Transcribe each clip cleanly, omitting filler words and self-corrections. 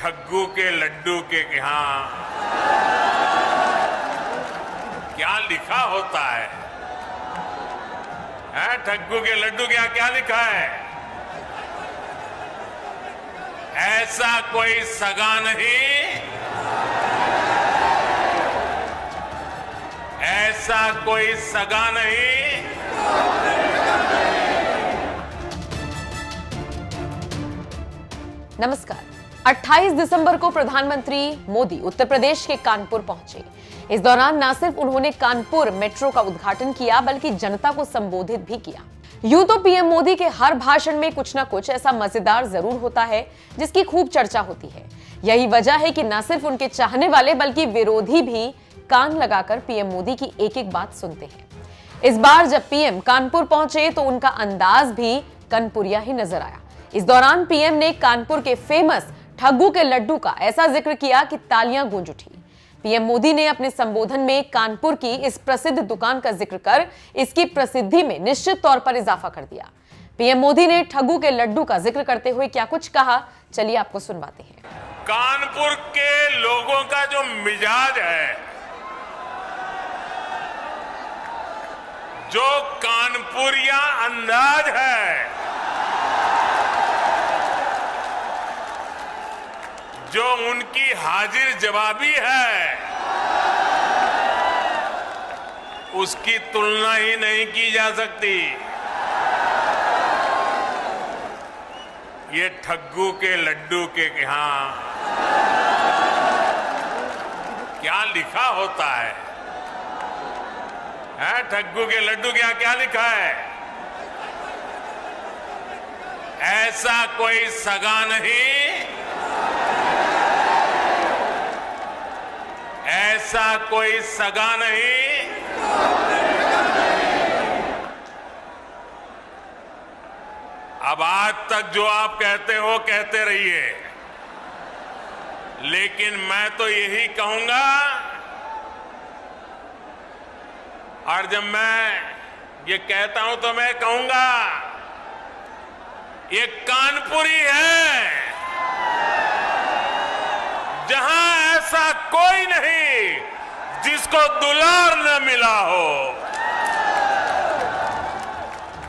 ठग्गू के लड्डू के यहाँ क्या लिखा होता है? ठग्गू के लड्डू के यहाँ क्या लिखा है? ऐसा कोई सगा नहीं, ऐसा कोई सगा नहीं। नमस्कार। 28 दिसंबर को प्रधानमंत्री मोदी उत्तर प्रदेश के कानपुर पहुंचे। इस दौरान न सिर्फ उन्होंने कानपुर मेट्रो का उद्घाटन किया बल्कि जनता को संबोधित भी किया। यूं तो पीएम मोदी के हर भाषण में कुछ ना कुछ ऐसा मजेदार जरूर होता है जिसकी खूब चर्चा होती है। यही वजह है कि न सिर्फ उनके चाहने वाले बल्कि विरोधी भी कान लगाकर पीएम मोदी की एक एक बात सुनते हैं। इस बार जब पीएम कानपुर पहुंचे तो उनका अंदाज भी कानपुरिया ही नजर आया। इस दौरान पीएम ने कानपुर के फेमस ठग्गू के लड्डू का ऐसा जिक्र किया कि तालियां गूंज उठी। पीएम मोदी ने अपने संबोधन में कानपुर की इस प्रसिद्ध दुकान का जिक्र कर इसकी प्रसिद्धि में निश्चित तौर पर इजाफा कर दिया। पीएम मोदी ने ठग्गू के लड्डू का जिक्र करते हुए क्या कुछ कहा, चलिए आपको सुनवाते हैं। कानपुर के लोगों का जो मिजाज है, जो कानपुरिया अंदाज है, जो उनकी हाजिर जवाबी है, उसकी तुलना ही नहीं की जा सकती। ये ठग्गू के लड्डू के यहाँ क्या लिखा होता है? ठग्गू के लड्डू के यहाँ क्या लिखा है? ऐसा कोई सगा नहीं, ऐसा कोई सगा नहीं। अब आज तक जो आप कहते हो कहते रहिए, लेकिन मैं तो यही कहूंगा, और जब मैं ये कहता हूं तो मैं कहूंगा ये कानपुरी है, जहां ऐसा कोई नहीं जिसको दुलार न मिला हो।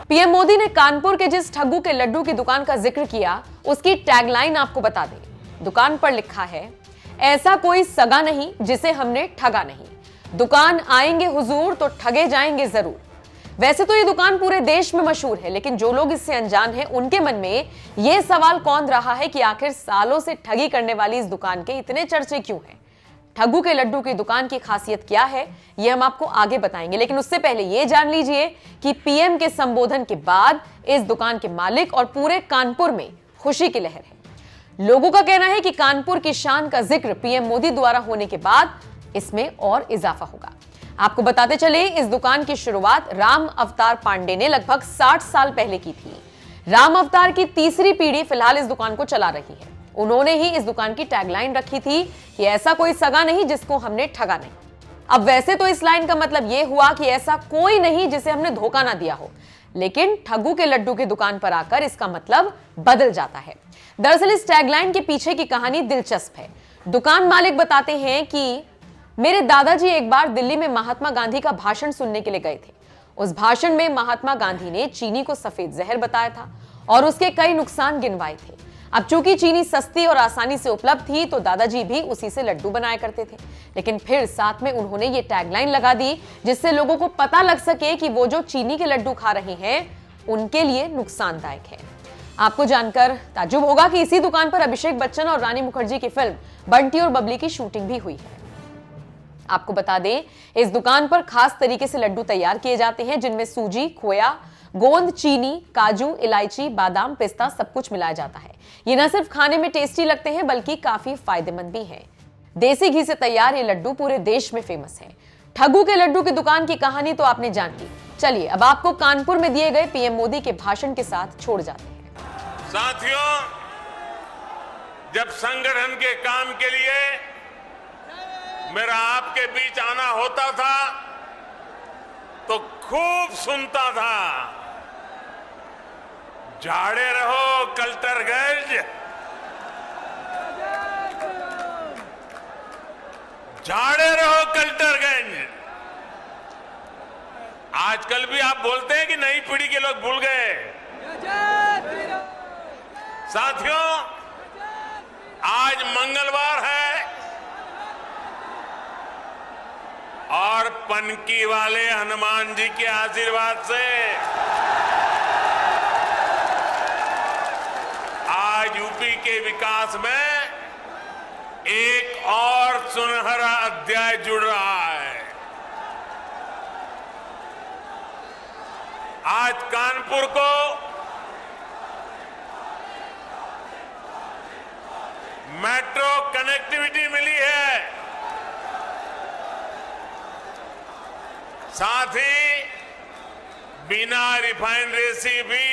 पीएम मोदी ने कानपुर के जिस ठग्गू के लड्डू की दुकान का जिक्र किया उसकी टैगलाइन आपको बता दें। दुकान पर लिखा है, ऐसा कोई सगा नहीं जिसे हमने ठगा नहीं, दुकान आएंगे हुजूर तो ठगे जाएंगे जरूर। वैसे तो ये दुकान पूरे देश में मशहूर है, लेकिन जो लोग इससे अनजान हैं उनके मन में ये सवाल कौन रहा है कि आखिर सालों से ठगी करने वाली इस दुकान के इतने चर्चे क्यों हैं? ठग्गू के लड्डू की दुकान की खासियत क्या है ये हम आपको आगे बताएंगे, लेकिन उससे पहले ये जान लीजिए कि पीएम के संबोधन के बाद इस दुकान के मालिक और पूरे कानपुर में खुशी की लहर है। लोगों का कहना है कि कानपुर की शान का जिक्र पीएम मोदी द्वारा होने के बाद इसमें और इजाफा होगा। आपको बताते चले, इस दुकान की शुरुआत राम अवतार पांडे ने लगभग 60 साल पहले की थी। राम अवतार की तीसरी पीढ़ी फिलहाल इस दुकान को चला रही है। उन्होंने ही इस दुकान की टैगलाइन रखी थी कि ऐसा कोई सगा नहीं जिसको हमने ठगा नहीं। अब वैसे तो इस लाइन का मतलब यह हुआ कि ऐसा कोई नहीं जिसे हमने धोखा ना दिया हो, लेकिन ठग्गू के लड्डू की दुकान पर आकर इसका मतलब बदल जाता है। दरअसल इस टैगलाइन के पीछे की कहानी दिलचस्प है। दुकान मालिक बताते हैं कि मेरे दादाजी एक बार दिल्ली में महात्मा गांधी का भाषण सुनने के लिए गए थे। उस भाषण में महात्मा गांधी ने चीनी को सफेद जहर बताया था और उसके कई नुकसान गिनवाए थे। अब चूंकि चीनी सस्ती और आसानी से उपलब्ध थी तो दादाजी भी उसी से लड्डू बनाया करते थे, लेकिन फिर साथ में उन्होंने ये टैगलाइन लगा दी जिससे लोगों को पता लग सके कि वो जो चीनी के लड्डू खा रहे हैं उनके लिए नुकसानदायक है। आपको जानकर ताज्जुब होगा कि इसी दुकान पर अभिषेक बच्चन और रानी मुखर्जी की फिल्म बंटी और बबली की शूटिंग भी हुई है। आपको बता दें, इस दुकान पर खास तरीके से लड्डू तैयार किए जाते हैं जिनमें सूजी, खोया, गोंद, चीनी, काजू, इलायची, बादाम, पिस्ता सब कुछ मिलाया जाता है। ये न सिर्फ खाने में टेस्टी लगते हैं बल्कि काफी फायदेमंद भी हैं। देसी घी से तैयार ये लड्डू पूरे देश में फेमस है। ठग्गू के लड्डू की दुकान की कहानी तो आपने जान ली। चलिए अब आपको कानपुर में दिए गए पीएम मोदी के भाषण के साथ छोड़ जाते हैं। साथियों, जब संगठन के काम के लिए मेरा आपके बीच आना होता था तो खूब सुनता था, झाड़े रहो कल्टरगंज, झाड़े रहो कल्टरगंज। आजकल भी आप बोलते हैं कि नई पीढ़ी के लोग भूल गए। साथियों, आज मंगलवार है और पनकी वाले हनुमान जी के आशीर्वाद से आज यूपी के विकास में एक और सुनहरा अध्याय जुड़ रहा है। आज कानपुर को मेट्रो कनेक्टिविटी मिली है, साथ ही बिना रिफाइनरी से भी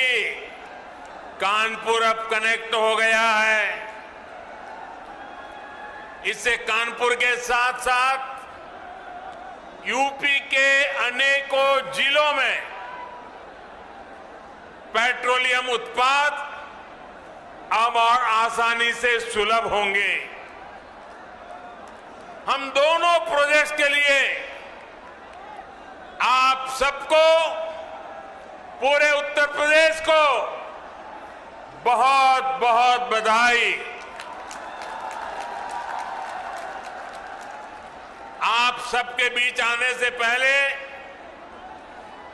कानपुर अब कनेक्ट हो गया है। इससे कानपुर के साथ साथ यूपी के अनेकों जिलों में पेट्रोलियम उत्पाद अब और आसानी से सुलभ होंगे। हम दोनों प्रोजेक्ट्स के लिए आप सबको, पूरे उत्तर प्रदेश को बहुत बहुत बधाई। आप सबके बीच आने से पहले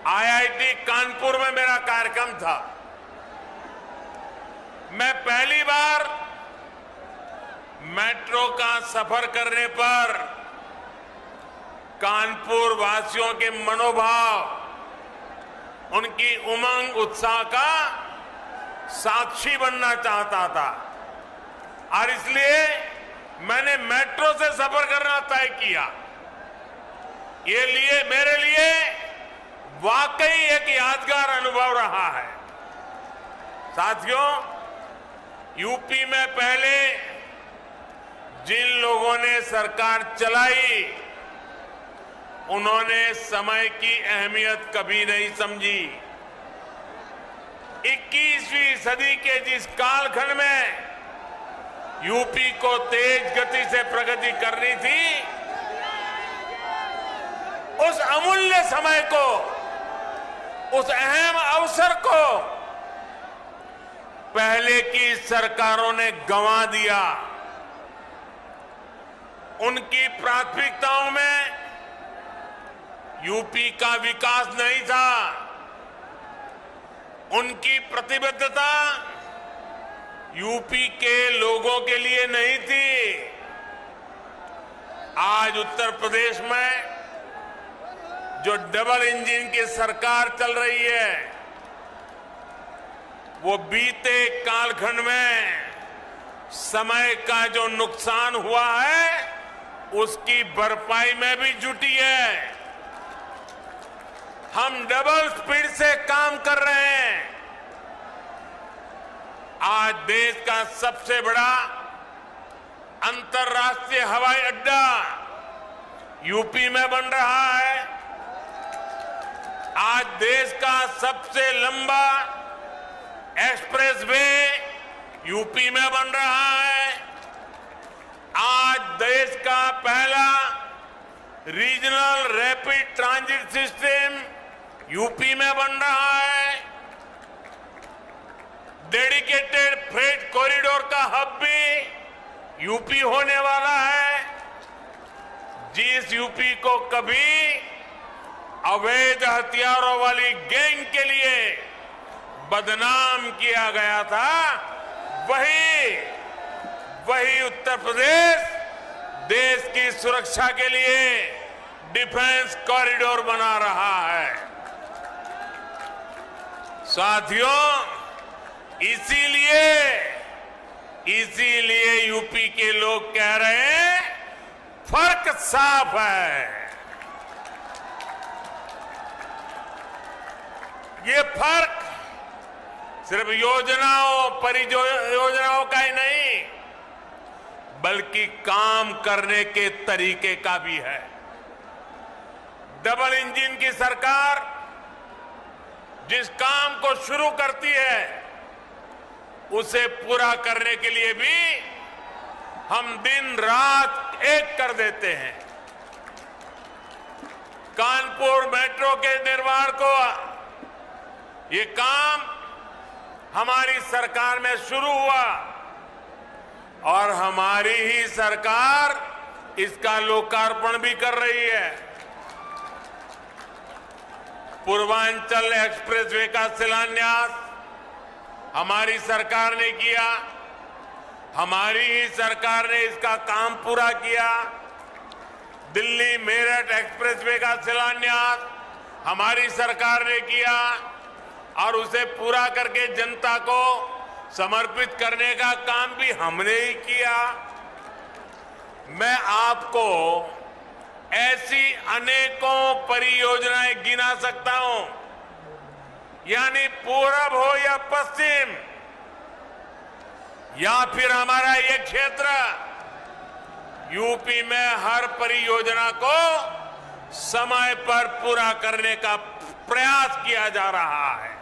आईआईटी कानपुर में मेरा कार्यक्रम था। मैं पहली बार मेट्रो का सफर करने पर कानपुर वासियों के मनोभाव, उनकी उमंग उत्साह का साक्षी बनना चाहता था और इसलिए मैंने मेट्रो से सफर करना तय किया। ये मेरे लिए वाकई एक यादगार अनुभव रहा है। साथियों, यूपी में पहले जिन लोगों ने सरकार चलाई, उन्होंने समय की अहमियत कभी नहीं समझी। 21वीं सदी के जिस कालखंड में यूपी को तेज गति से प्रगति करनी थी, उस अमूल्य समय को, उस अहम अवसर को पहले की सरकारों ने गंवा दिया। उनकी प्राथमिकताओं में यूपी का विकास नहीं था, उनकी प्रतिबद्धता यूपी के लोगों के लिए नहीं थी। आज उत्तर प्रदेश में जो डबल इंजन की सरकार चल रही है, वो बीते कालखंड में समय का जो नुकसान हुआ है, उसकी भरपाई में भी जुटी है। हम डबल स्पीड से काम कर रहे हैं। आज देश का सबसे बड़ा अंतर्राष्ट्रीय हवाई अड्डा यूपी में बन रहा है। आज देश का सबसे लंबा एक्सप्रेसवे यूपी में बन रहा है। आज देश का पहला regional rapid transit system UP में बन रहा है। डेडिकेटेड फ्रेट कॉरिडोर का हब भी यूपी होने वाला है। जिस यूपी को कभी अवैध हथियारों वाली गैंग के लिए बदनाम किया गया था, वही उत्तर प्रदेश देश की सुरक्षा के लिए डिफेंस कॉरिडोर बना रहा है। साथियों, इसीलिए यूपी के लोग कह रहे हैं, फर्क साफ है। ये फर्क सिर्फ योजनाओं, परियोजनाओं का ही नहीं, बल्कि काम करने के तरीके का भी है। डबल इंजन की सरकार जिस काम को शुरू करती है, उसे पूरा करने के लिए भी हम दिन रात एक कर देते हैं। कानपुर मेट्रो के निर्माण को, ये काम हमारी सरकार में शुरू हुआ और हमारी ही सरकार इसका लोकार्पण भी कर रही है। पूर्वांचल एक्सप्रेसवे का शिलान्यास हमारी सरकार ने किया, हमारी ही सरकार ने इसका काम पूरा किया। दिल्ली मेरठ एक्सप्रेसवे का शिलान्यास हमारी सरकार ने किया और उसे पूरा करके जनता को समर्पित करने का काम भी हमने ही किया। मैं आपको ऐसी अनेकों परियोजनाएं गिना सकता हूं, यानी पूरब हो या पश्चिम या फिर हमारा ये क्षेत्र, यूपी में हर परियोजना को समय पर पूरा करने का प्रयास किया जा रहा है।